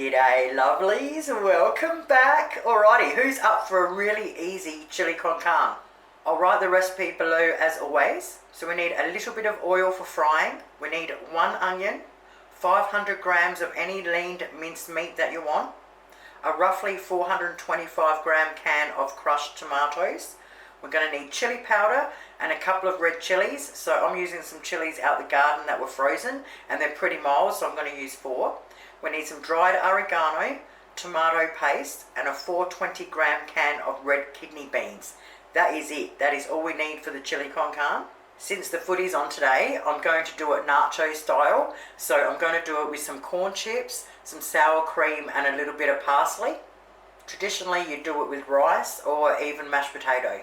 G'day lovelies, welcome back. Alrighty, who's up for a really easy chili con carne? I'll write the recipe below as always. So we need a little bit of oil for frying. We need 1 onion, 500 grams of any lean minced meat that you want, a roughly 425 gram can of crushed tomatoes. We're going to need chili powder and a couple of red chilies. So I'm using some chilies out the garden that were frozen and they're pretty mild, so I'm going to use 4. We need some dried oregano, tomato paste and a 420 gram can of red kidney beans. That is it. That is all we need for the chili con carne. Since the footy's on today, I'm going to do it nacho style. So I'm going to do it with some corn chips, some sour cream and a little bit of parsley. Traditionally you do it with rice or even mashed potato.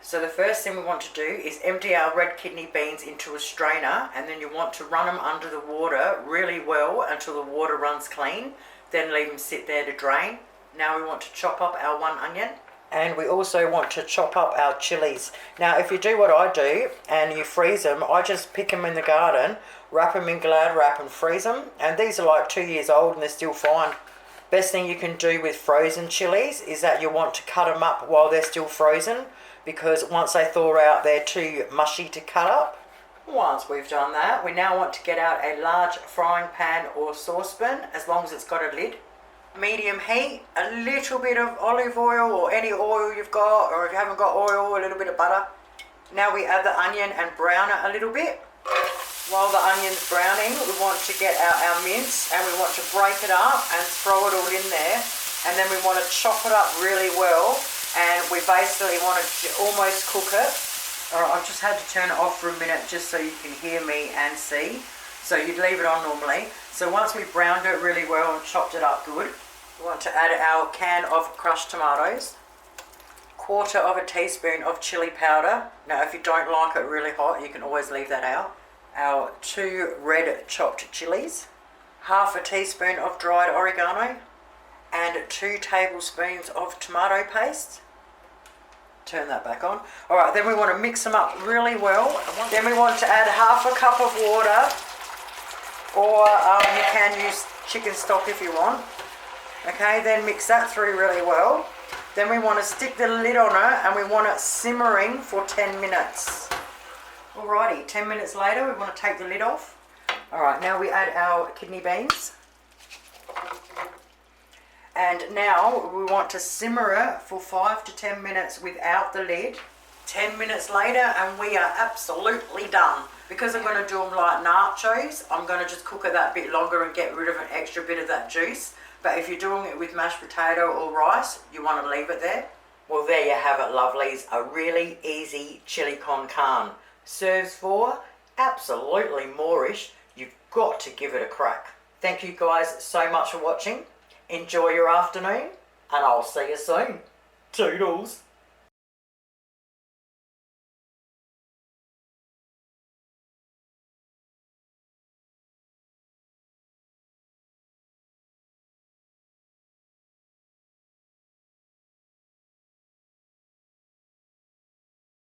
So the first thing we want to do is empty our red kidney beans into a strainer, and then you want to run them under the water really well until the water runs clean. Then leave them sit there to drain. Now we want to chop up our 1 onion. And we also want to chop up our chilies. Now if you do what I do and you freeze them, I just pick them in the garden, wrap them in Glad wrap and freeze them. And these are like 2 years old and they're still fine. Best thing you can do with frozen chilies is that you want to cut them up while they're still frozen, because once they thaw out they're too mushy to cut up. Once we've done that, we now want to get out a large frying pan or saucepan, as long as it's got a lid. Medium heat, a little bit of olive oil or any oil you've got, or if you haven't got oil, a little bit of butter. Now we add the onion and brown it a little bit. While the onion's browning, we want to get out our mince and we want to break it up and throw it all in there. And then we want to chop it up really well, and we basically want to almost cook it. Alright, I've just had to turn it off for a minute just so you can hear me and see. So you'd leave it on normally. So once we've browned it really well and chopped it up good, we want to add our can of crushed tomatoes, 1/4 teaspoon of chili powder. Now if you don't like it really hot, you can always leave that out. Our 2 red chopped chilies, 1/2 teaspoon of dried oregano, and 2 tablespoons of tomato paste. Turn that back on. Alright, then we want to mix them up really well. Then we want to add 1/2 cup of water, or you can use chicken stock if you want. Okay, then mix that through really well. Then we want to stick the lid on it and we want it simmering for 10 minutes. Alrighty, 10 minutes later we want to take the lid off. Alright, now we add our kidney beans. And now we want to simmer it for 5 to 10 minutes without the lid. 10 minutes later and we are absolutely done. Because I'm going to do them like nachos, I'm going to just cook it that bit longer and get rid of an extra bit of that juice. But if you're doing it with mashed potato or rice, you want to leave it there. Well, there you have it, lovelies. A really easy chili con carne. Serves for absolutely moreish. You've got to give it a crack. Thank you guys so much for watching. Enjoy your afternoon and I'll see you soon. Toodles.